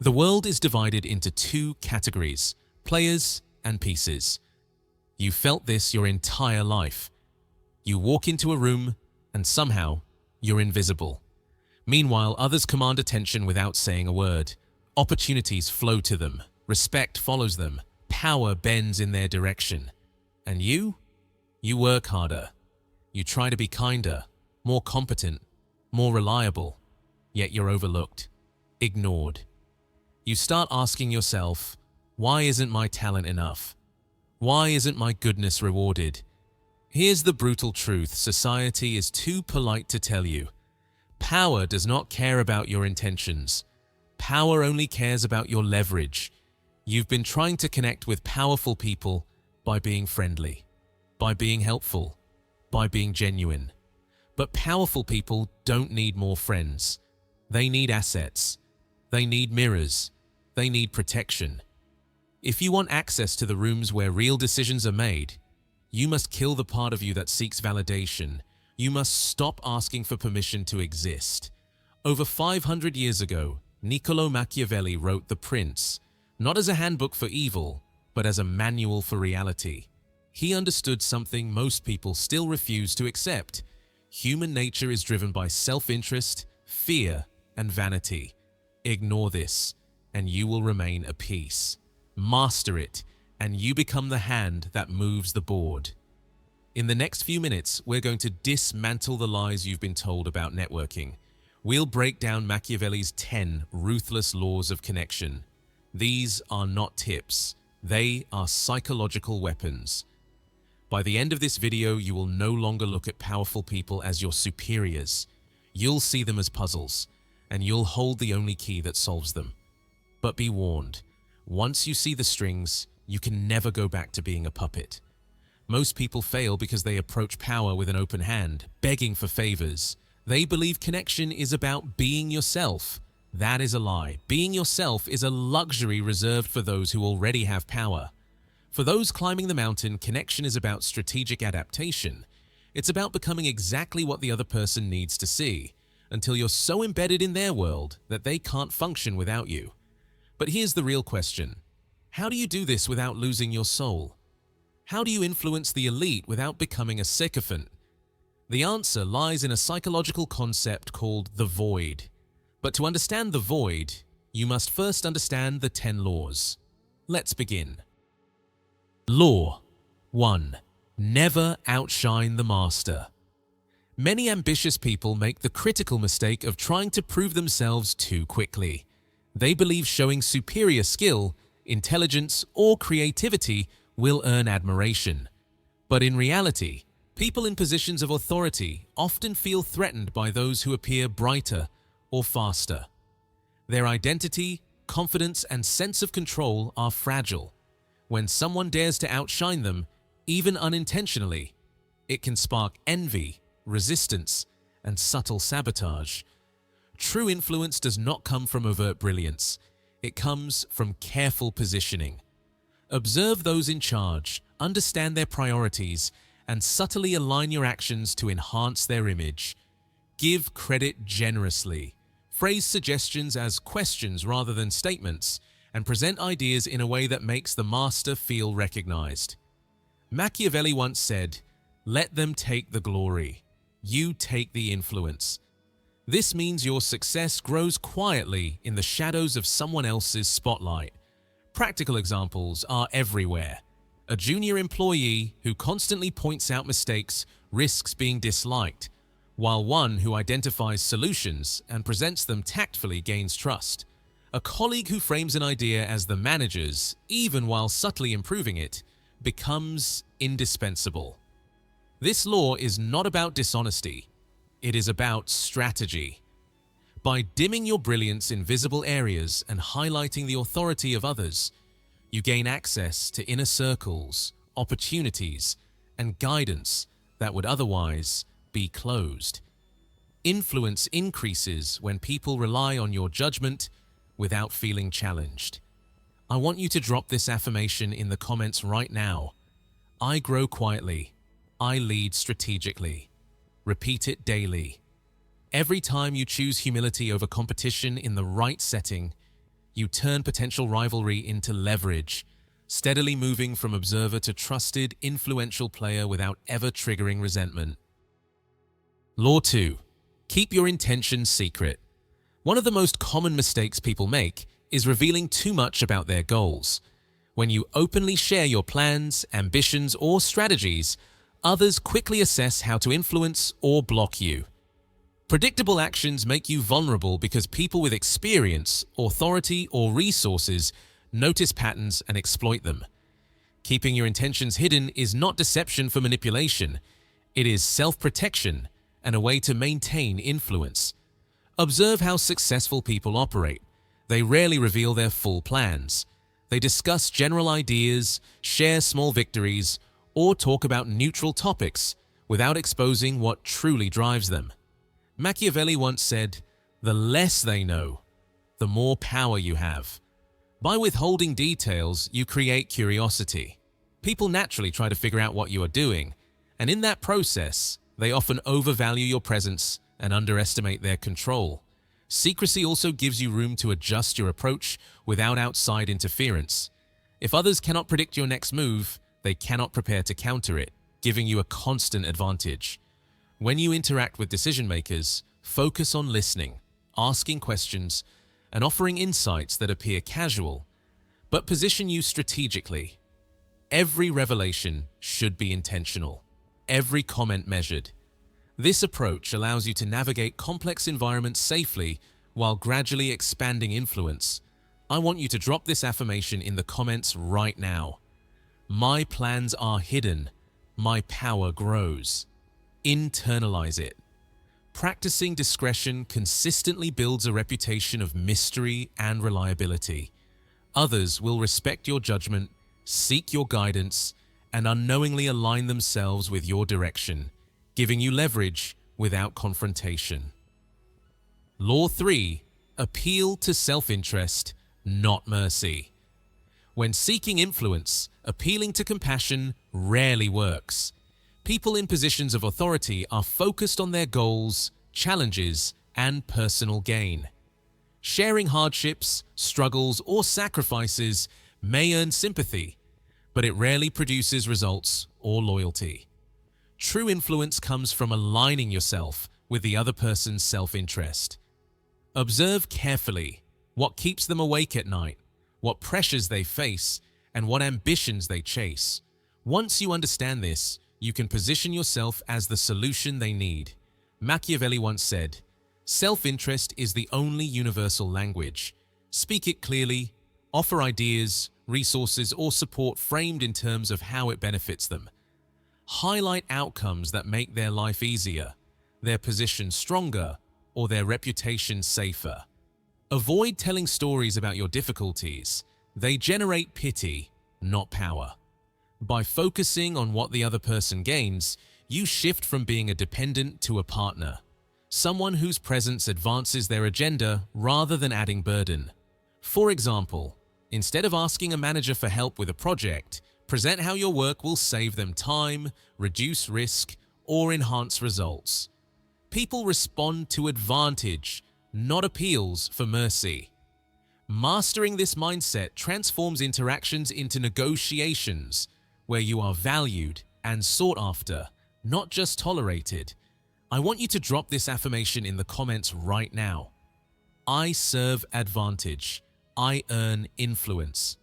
The world is divided into two categories: players and pieces. You felt this your entire life. You walk into a room and somehow you're invisible. Meanwhile, others command attention without saying a word. Opportunities flow to them. Respect follows them. Power bends in their direction. And you work harder. You try to be kinder, more competent, more reliable, yet you're overlooked, ignored. You start asking yourself, why isn't my talent enough? Why isn't my goodness rewarded? Here's the brutal truth society is too polite to tell you. Power does not care about your intentions. Power only cares about your leverage. You've been trying to connect with powerful people by being friendly, by being helpful, by being genuine. But powerful people don't need more friends. They need assets. They need mirrors. They need protection. If you want access to the rooms where real decisions are made, you must kill the part of you that seeks validation. You must stop asking for permission to exist. Over 500 years ago, Niccolo Machiavelli wrote The Prince, not as a handbook for evil, but as a manual for reality. He understood something most people still refuse to accept. Human nature is driven by self-interest, fear, and vanity. Ignore this, and you will remain a piece. Master it, and you become the hand that moves the board. In the next few minutes, we're going to dismantle the lies you've been told about networking. We'll break down Machiavelli's 10 ruthless laws of connection. These are not tips. They are psychological weapons. By the end of this video, you will no longer look at powerful people as your superiors. You'll see them as puzzles, and you'll hold the only key that solves them. But be warned, once you see the strings, you can never go back to being a puppet. Most people fail because they approach power with an open hand, begging for favors. They believe connection is about being yourself. That is a lie. Being yourself is a luxury reserved for those who already have power. For those climbing the mountain, connection is about strategic adaptation. It's about becoming exactly what the other person needs to see, until you're so embedded in their world that they can't function without you. But here's the real question. How do you do this without losing your soul? How do you influence the elite without becoming a sycophant? The answer lies in a psychological concept called the void. But to understand the void, you must first understand the 10 laws. Let's begin. Law 1. Never outshine the master. Many ambitious people make the critical mistake of trying to prove themselves too quickly. They believe showing superior skill, intelligence, or creativity will earn admiration. But in reality, people in positions of authority often feel threatened by those who appear brighter or faster. Their identity, confidence, and sense of control are fragile. When someone dares to outshine them, even unintentionally, it can spark envy, resistance, and subtle sabotage. True influence does not come from overt brilliance. It comes from careful positioning. Observe those in charge, understand their priorities, and subtly align your actions to enhance their image. Give credit generously. Phrase suggestions as questions rather than statements, and present ideas in a way that makes the master feel recognized. Machiavelli once said, "Let them take the glory. You take the influence." This means your success grows quietly in the shadows of someone else's spotlight. Practical examples are everywhere. A junior employee who constantly points out mistakes risks being disliked, while one who identifies solutions and presents them tactfully gains trust. A colleague who frames an idea as the manager's, even while subtly improving it, becomes indispensable. This law is not about dishonesty. It is about strategy. By dimming your brilliance in visible areas and highlighting the authority of others, you gain access to inner circles, opportunities, and guidance that would otherwise be closed. Influence increases when people rely on your judgment without feeling challenged. I want you to drop this affirmation in the comments right now. I grow quietly. I lead strategically. Repeat it daily. Every time you choose humility over competition in the right setting, You turn potential rivalry into leverage, steadily moving from observer to trusted, influential player without ever triggering resentment. Law 2. Keep your intentions secret. One of the most common mistakes people make is revealing too much about their goals. When you openly share your plans, ambitions, or strategies, others quickly assess how to influence or block you. Predictable actions make you vulnerable because people with experience, authority, or resources notice patterns and exploit them. Keeping your intentions hidden is not deception for manipulation. It is self-protection and a way to maintain influence. Observe how successful people operate. They rarely reveal their full plans. They discuss general ideas, share small victories, or talk about neutral topics without exposing what truly drives them. Machiavelli once said, "The less they know, the more power you have." By withholding details, you create curiosity. People naturally try to figure out what you are doing, and in that process, they often overvalue your presence and underestimate their control. Secrecy also gives you room to adjust your approach without outside interference. If others cannot predict your next move, they cannot prepare to counter it, giving you a constant advantage. When you interact with decision makers, focus on listening, asking questions, and offering insights that appear casual, but position you strategically. Every revelation should be intentional, every comment measured. This approach allows you to navigate complex environments safely while gradually expanding influence. I want you to drop this affirmation in the comments right now. My plans are hidden. My power grows. Internalize it. Practicing discretion consistently builds a reputation of mystery and reliability. Others will respect your judgment, seek your guidance, and unknowingly align themselves with your direction, giving you leverage without confrontation. Law 3. Appeal to self-interest, not mercy. When seeking influence, appealing to compassion rarely works. People in positions of authority are focused on their goals, challenges, and personal gain. Sharing hardships, struggles, or sacrifices may earn sympathy, but it rarely produces results or loyalty. True influence comes from aligning yourself with the other person's self-interest. Observe carefully what keeps them awake at night, what pressures they face, and what ambitions they chase. Once you understand this, you can position yourself as the solution they need. Machiavelli once said, "Self-interest is the only universal language. Speak it clearly, offer ideas, resources, or support framed in terms of how it benefits them. Highlight outcomes that make their life easier, their position stronger, or their reputation safer. Avoid telling stories about your difficulties. They generate pity, not power. By focusing on what the other person gains, you shift from being a dependent to a partner, someone whose presence advances their agenda rather than adding burden. For example, instead of asking a manager for help with a project, present how your work will save them time, reduce risk, or enhance results. People respond to advantage, not appeals for mercy. Mastering this mindset transforms interactions into negotiations where you are valued and sought after, not just tolerated. I want you to drop this affirmation in the comments right now. I serve advantage. I earn influence.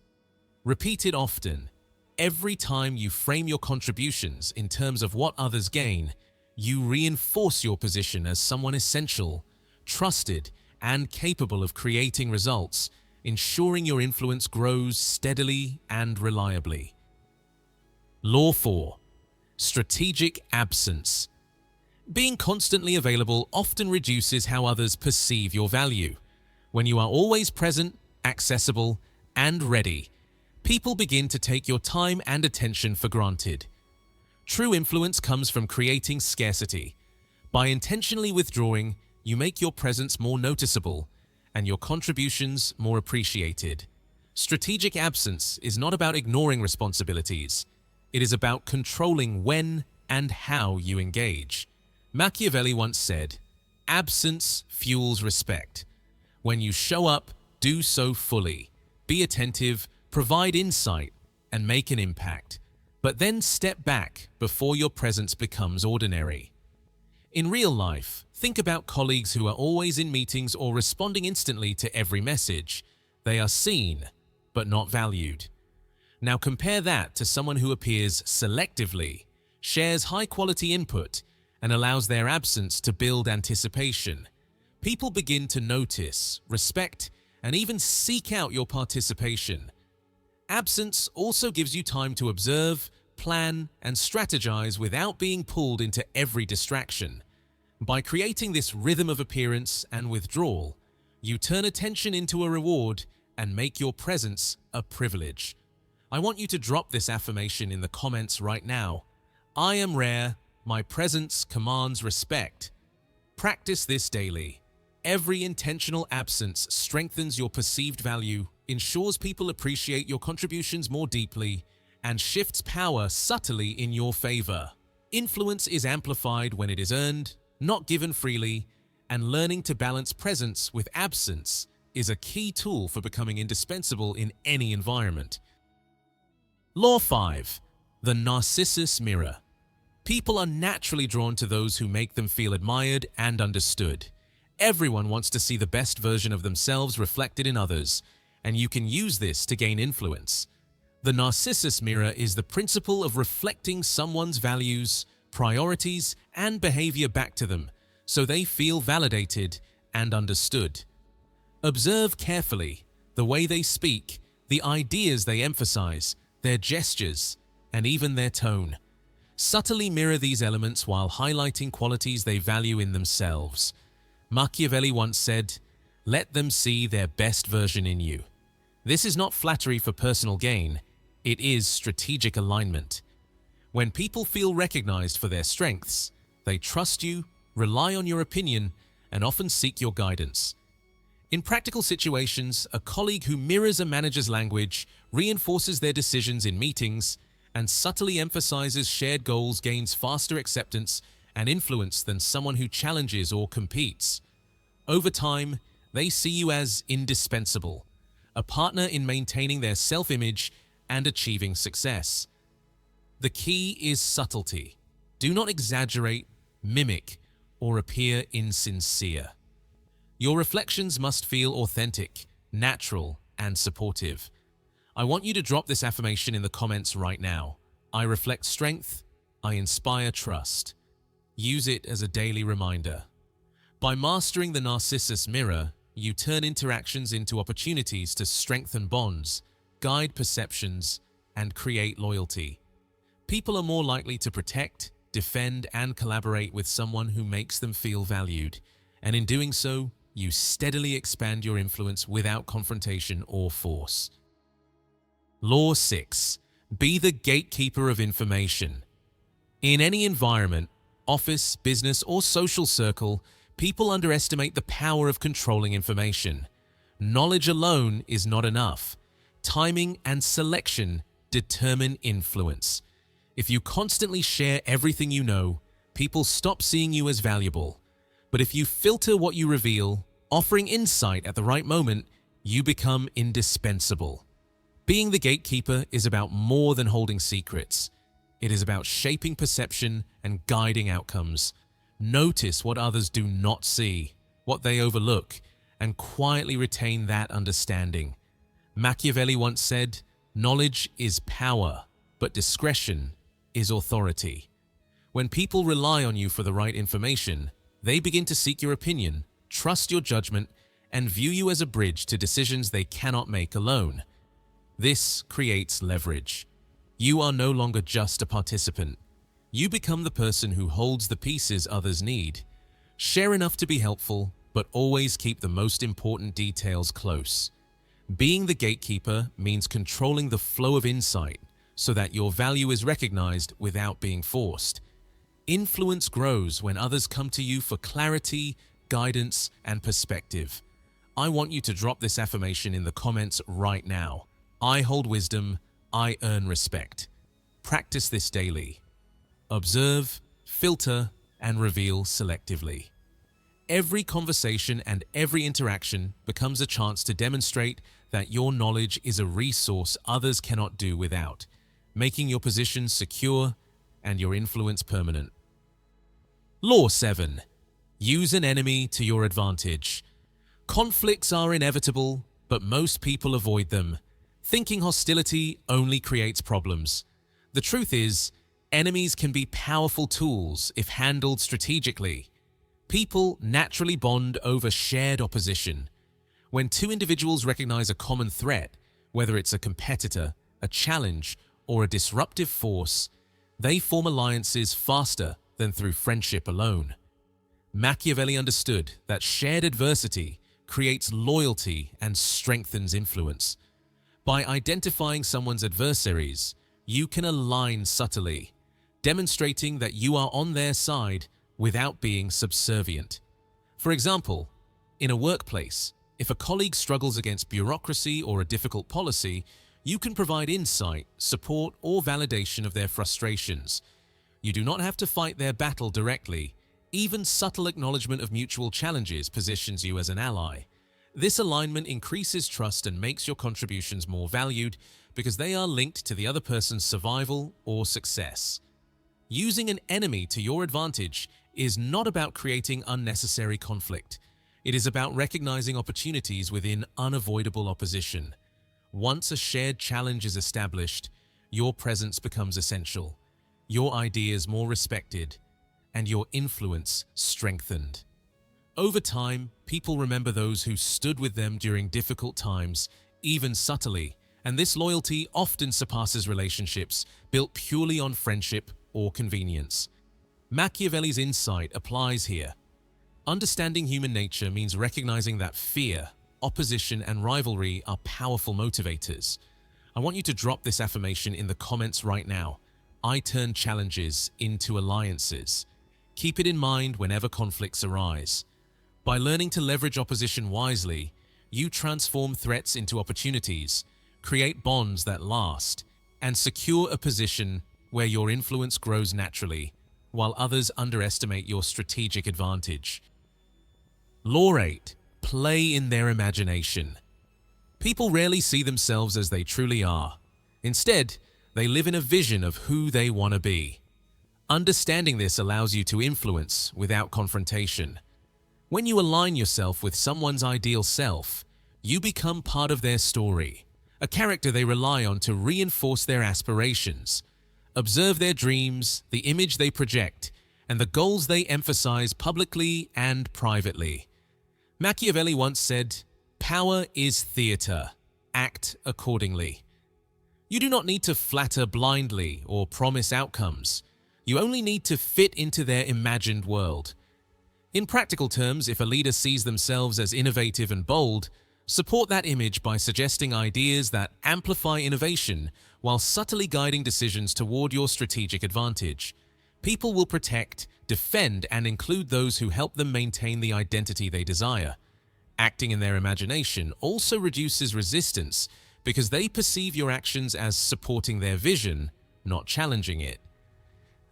Repeat it often. Every time you frame your contributions in terms of what others gain, you reinforce your position as someone essential, trusted, and capable of creating results, ensuring your influence grows steadily and reliably. Law 4. Strategic absence. Being constantly available often reduces how others perceive your value. When you are always present, accessible, and ready, people begin to take your time and attention for granted. True influence comes from creating scarcity. By intentionally withdrawing, you make your presence more noticeable and your contributions more appreciated. Strategic absence is not about ignoring responsibilities. It is about controlling when and how you engage. Machiavelli once said, "Absence fuels respect." When you show up, Do so fully. Be attentive, provide insight, and make an impact. But then step back before your presence becomes ordinary. In real life, think about colleagues who are always in meetings or responding instantly to every message. They are seen, but not valued. Now compare that to someone who appears selectively, shares high-quality input, and allows their absence to build anticipation. People begin to notice, respect, and even seek out your participation. Absence also gives you time to observe, plan, and strategize without being pulled into every distraction. By creating this rhythm of appearance and withdrawal, you turn attention into a reward and make your presence a privilege. I want you to drop this affirmation in the comments right now. I am rare, my presence commands respect. Practice this daily. Every intentional absence strengthens your perceived value, ensures people appreciate your contributions more deeply, and shifts power subtly in your favor. Influence is amplified when it is earned, not given freely, and learning to balance presence with absence is a key tool for becoming indispensable in any environment. Law 5. The Narcissus Mirror. People are naturally drawn to those who make them feel admired and understood. Everyone wants to see the best version of themselves reflected in others, and you can use this to gain influence. The Narcissus Mirror is the principle of reflecting someone's values, priorities, and behavior back to them, so they feel validated and understood. Observe carefully the way they speak, the ideas they emphasize, their gestures, and even their tone. Subtly mirror these elements while highlighting qualities they value in themselves. Machiavelli once said, "Let them see their best version in you." This is not flattery for personal gain, it is strategic alignment. When people feel recognized for their strengths, they trust you, rely on your opinion, and often seek your guidance. In practical situations, a colleague who mirrors a manager's language, reinforces their decisions in meetings, and subtly emphasizes shared goals gains faster acceptance and influence than someone who challenges or competes. Over time, they see you as indispensable, a partner in maintaining their self-image and achieving success. The key is subtlety. Do not exaggerate, mimic, or appear insincere. Your reflections must feel authentic, natural, and supportive. I want you to drop this affirmation in the comments right now. I reflect strength, I inspire trust. Use it as a daily reminder. By mastering the Narcissus Mirror, you turn interactions into opportunities to strengthen bonds, guide perceptions, and create loyalty. People are more likely to protect, defend, and collaborate with someone who makes them feel valued, and in doing so, you steadily expand your influence without confrontation or force. Law 6. Be the gatekeeper of information. In any environment, office, business, or social circle, people underestimate the power of controlling information. Knowledge alone is not enough. Timing and selection determine influence. If you constantly share everything you know, people stop seeing you as valuable. But if you filter what you reveal, offering insight at the right moment, you become indispensable. Being the gatekeeper is about more than holding secrets. It is about shaping perception and guiding outcomes. Notice what others do not see, what they overlook, and quietly retain that understanding. Machiavelli once said, "Knowledge is power, but discretion is authority." When people rely on you for the right information, they begin to seek your opinion, trust your judgment, and view you as a bridge to decisions they cannot make alone. This creates leverage. You are no longer just a participant. You become the person who holds the pieces others need. Share enough to be helpful, but always keep the most important details close. Being the gatekeeper means controlling the flow of insight so that your value is recognized without being forced. Influence grows when others come to you for clarity, guidance, and perspective. I want you to drop this affirmation in the comments right now. I hold wisdom, I earn respect. Practice this daily. Observe, filter, and reveal selectively. every conversation and every interaction becomes a chance to demonstrate that your knowledge is a resource others cannot do without, making your position secure and your influence permanent. Law 7. Use an enemy to your advantage. Conflicts are inevitable, but most people avoid them. Thinking hostility only creates problems. The truth is, enemies can be powerful tools if handled strategically. People naturally bond over shared opposition. When two individuals recognize a common threat, whether it's a competitor, a challenge, or a disruptive force, they form alliances faster than through friendship alone. Machiavelli understood that shared adversity creates loyalty and strengthens influence. By identifying someone's adversaries, you can align subtly, demonstrating that you are on their side without being subservient. For example, in a workplace, if a colleague struggles against bureaucracy or a difficult policy, you can provide insight, support, or validation of their frustrations. You do not have to fight their battle directly. Even subtle acknowledgement of mutual challenges positions you as an ally. This alignment increases trust and makes your contributions more valued because they are linked to the other person's survival or success. Using an enemy to your advantage is not about creating unnecessary conflict. It is about recognizing opportunities within unavoidable opposition. Once a shared challenge is established, your presence becomes essential, your ideas more respected, and your influence strengthened. Over time, people remember those who stood with them during difficult times, even subtly, and this loyalty often surpasses relationships built purely on friendship or convenience. Machiavelli's insight applies here. Understanding human nature means recognizing that fear, opposition, and rivalry are powerful motivators. I want you to drop this affirmation in the comments right now. I turn challenges into alliances. Keep it in mind whenever conflicts arise. By learning to leverage opposition wisely, you transform threats into opportunities, create bonds that last, and secure a position where your influence grows naturally, while others underestimate your strategic advantage. Law 8. Play in their imagination. People rarely see themselves as they truly are. Instead, they live in a vision of who they want to be. Understanding this allows you to influence without confrontation. When you align yourself with someone's ideal self, you become part of their story, a character they rely on to reinforce their aspirations. Observe their dreams, the image they project, and the goals they emphasize publicly and privately. Machiavelli once said, "Power is theater. Act accordingly." You do not need to flatter blindly or promise outcomes. You only need to fit into their imagined world. In practical terms, if a leader sees themselves as innovative and bold, support that image by suggesting ideas that amplify innovation while subtly guiding decisions toward your strategic advantage. People will protect, defend, and include those who help them maintain the identity they desire. Acting in their imagination also reduces resistance because they perceive your actions as supporting their vision, not challenging it.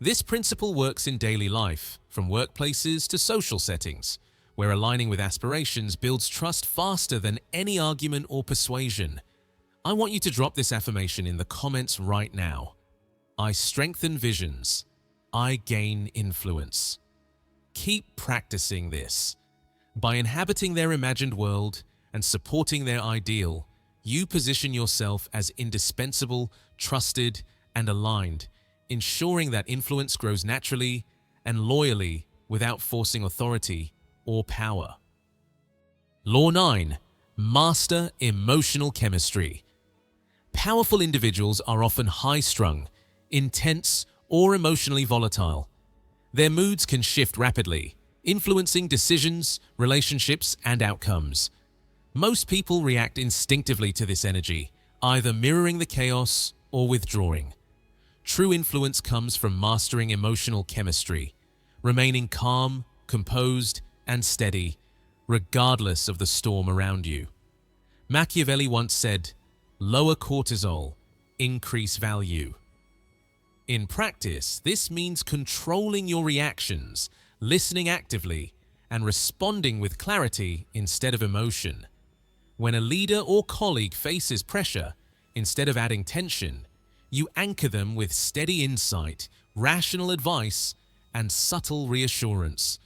This principle works in daily life, from workplaces to social settings, where aligning with aspirations builds trust faster than any argument or persuasion. I want you to drop this affirmation in the comments right now. I strengthen visions. I gain influence. Keep practicing this. By inhabiting their imagined world and supporting their ideal, you position yourself as indispensable, trusted, and aligned, ensuring that influence grows naturally and loyally without forcing authority or power. Law 9. Master emotional chemistry. Powerful individuals are often high-strung, intense, or emotionally volatile. Their moods can shift rapidly, influencing decisions, relationships, and outcomes. Most people react instinctively to this energy, either mirroring the chaos or withdrawing. True influence comes from mastering emotional chemistry, remaining calm, composed, and steady, regardless of the storm around you. Machiavelli once said, "Lower cortisol, increase value." In practice, this means controlling your reactions, listening actively, and responding with clarity instead of emotion. When a leader or colleague faces pressure, instead of adding tension, you anchor them with steady insight, rational advice, and subtle reassurance.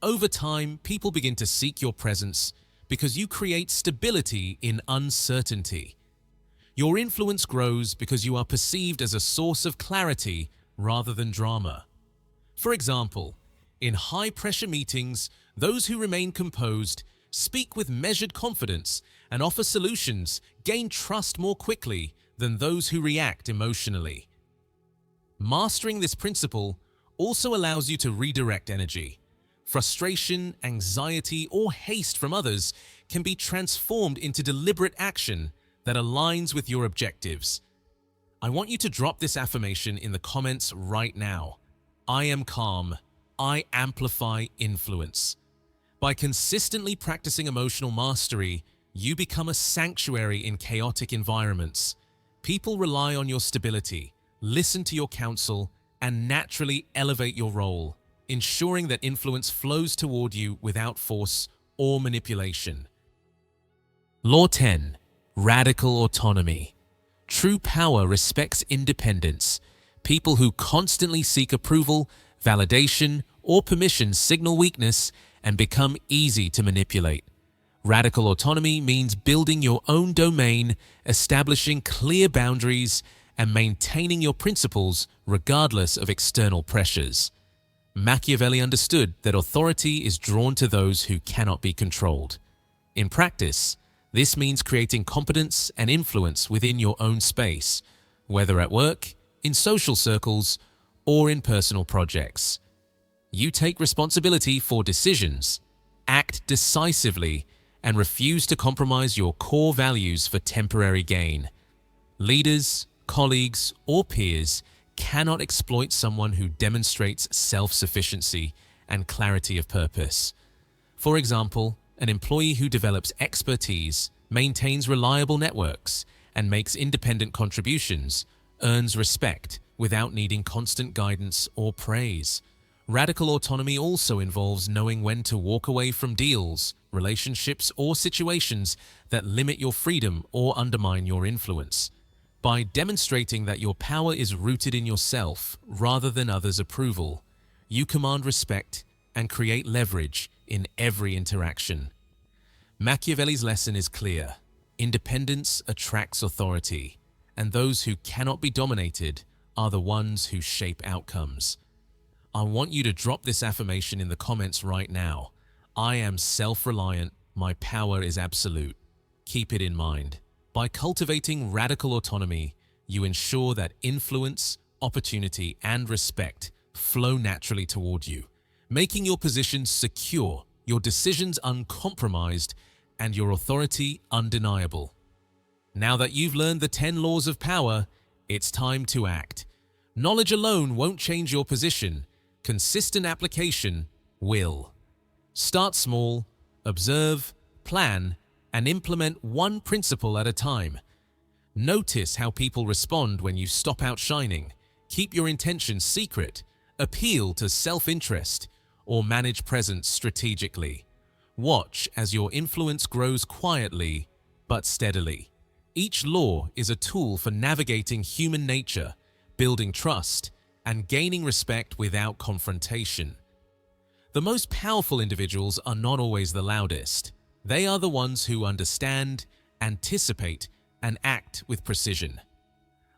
Over time, people begin to seek your presence because you create stability in uncertainty. Your influence grows because you are perceived as a source of clarity rather than drama. For example, in high-pressure meetings, those who remain composed, speak with measured confidence, and offer solutions gain trust more quickly than those who react emotionally. Mastering this principle also allows you to redirect energy. Frustration, anxiety, or haste from others can be transformed into deliberate action that aligns with your objectives. I want you to drop this affirmation in the comments right now. I am calm. I amplify influence. By consistently practicing emotional mastery, you become a sanctuary in chaotic environments. People rely on your stability, listen to your counsel, and naturally elevate your role, ensuring that influence flows toward you without force or manipulation. Law 10. Radical autonomy. True power respects independence. People who constantly seek approval, validation, or permission signal weakness and become easy to manipulate. Radical autonomy means building your own domain, establishing clear boundaries, and maintaining your principles regardless of external pressures. Machiavelli understood that authority is drawn to those who cannot be controlled. In practice, this means creating competence and influence within your own space, whether at work, in social circles, or in personal projects. You take responsibility for decisions, act decisively, and refuse to compromise your core values for temporary gain. Leaders, colleagues, or peers cannot exploit someone who demonstrates self-sufficiency and clarity of purpose. For example, an employee who develops expertise, maintains reliable networks, and makes independent contributions earns respect without needing constant guidance or praise. Radical autonomy also involves knowing when to walk away from deals, relationships, or situations that limit your freedom or undermine your influence. By demonstrating that your power is rooted in yourself rather than others' approval, you command respect and create leverage in every interaction. Machiavelli's lesson is clear. Independence attracts authority, and those who cannot be dominated are the ones who shape outcomes. I want you to drop this affirmation in the comments right now. I am self-reliant. My power is absolute. Keep it in mind. By cultivating radical autonomy, you ensure that influence, opportunity, and respect flow naturally toward you, making your position secure, your decisions uncompromised, and your authority undeniable. Now that you've learned the 10 laws of power, it's time to act. Knowledge alone won't change your position. Consistent application will. Start small, observe, plan, and implement one principle at a time. Notice how people respond when you stop outshining, keep your intentions secret, appeal to self-interest, or manage presence strategically. Watch as your influence grows quietly but steadily. Each law is a tool for navigating human nature, building trust, and gaining respect without confrontation. The most powerful individuals are not always the loudest. They are the ones who understand, anticipate, and act with precision.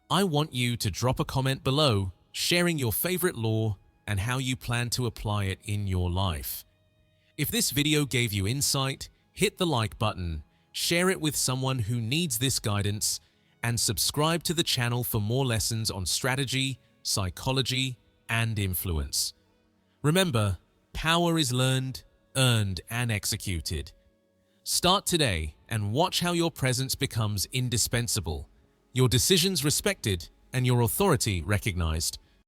I want you to drop a comment below, sharing your favorite law and how you plan to apply it in your life. If this video gave you insight, hit the like button, share it with someone who needs this guidance, and subscribe to the channel for more lessons on strategy, psychology, and influence. Remember, power is learned, earned, and executed. Start today and watch how your presence becomes indispensable, your decisions respected, and your authority recognized.